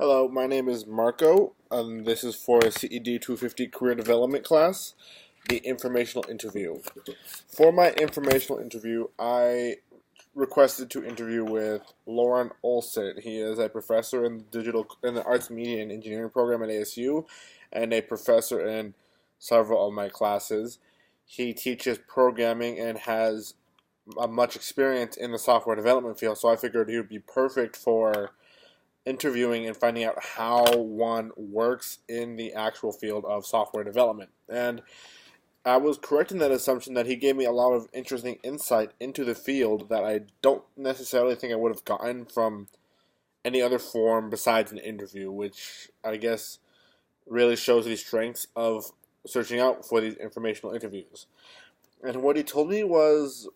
Hello, my name is Marco. This is for a CED 250 Career Development class, the informational interview. For my informational interview, I requested to interview with Lauren Olson. He is a professor in the Arts, Media, and Engineering program at ASU, and a professor in several of my classes. He teaches programming and has much experience in the software development field, so I figured he would be perfect for interviewing and finding out how one works in the actual field of software development. And I was correct in that assumption that he gave me a lot of interesting insight into the field that I don't necessarily think I would have gotten from any other form besides an interview, which I guess really shows the strengths of searching out for these informational interviews. And what he told me was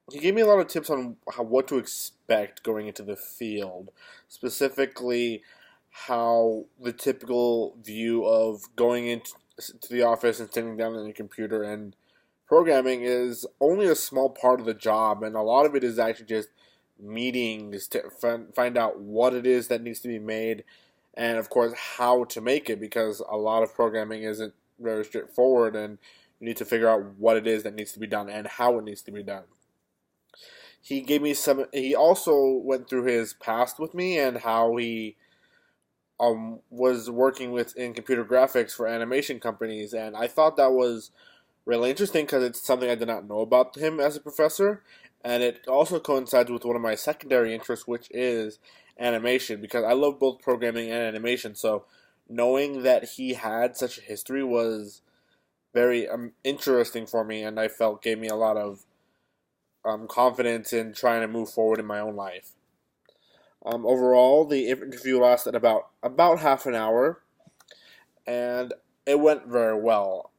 he gave me a lot of tips on what to expect going into the field, specifically how the typical view of going into the office and sitting down on your computer and programming is only a small part of the job, and a lot of it is actually just meetings to find out what it is that needs to be made, and of course how to make it, because a lot of programming isn't very straightforward, and you need to figure out what it is that needs to be done and how it needs to be done. He gave me some. He also went through his past with me and how he was working in computer graphics for animation companies, and I thought that was really interesting because it's something I did not know about him as a professor, and it also coincides with one of my secondary interests, which is animation, because I love both programming and animation. So knowing that he had such a history was very interesting for me, and I felt gave me a lot of confidence in trying to move forward in my own life. Overall, the interview lasted about half an hour, and it went very well.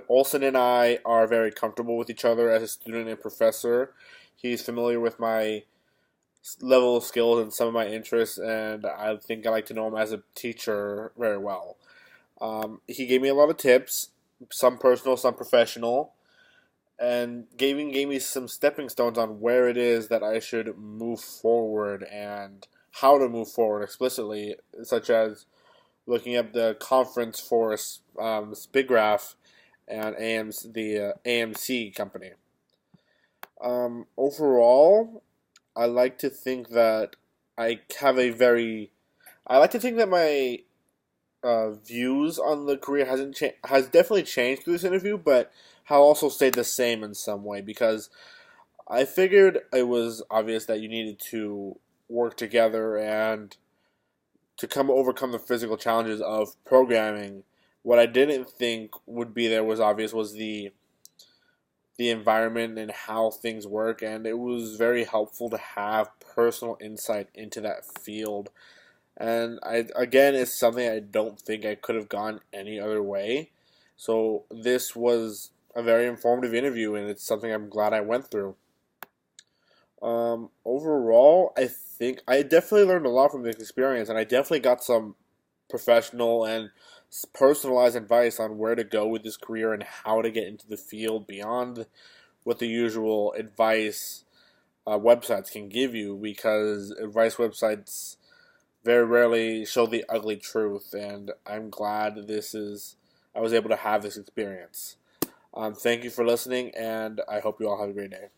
Olson and I are very comfortable with each other as a student and professor. He's familiar with my level of skills and some of my interests, and I think I like to know him as a teacher very well. He gave me a lot of tips, some personal, some professional, and gave me some stepping stones on where it is that I should move forward and how to move forward explicitly, such as looking up the conference for SPIGGRAPH and the AMC company. Overall, I like to think that I like to think that my views on the career has definitely changed through this interview, but have also stayed the same in some way, because I figured it was obvious that you needed to work together and to overcome the physical challenges of programming. What I didn't think would be there was obvious was the environment and how things work, and it was very helpful to have personal insight into that field. And again, it's something I don't think I could have gone any other way. So this was a very informative interview, and it's something I'm glad I went through. Overall, I think I definitely learned a lot from this experience, and I definitely got some professional and personalized advice on where to go with this career and how to get into the field beyond what the usual advice websites can give you, because advice websites very rarely show the ugly truth, and I'm glad I was able to have this experience. Thank you for listening, and I hope you all have a great day.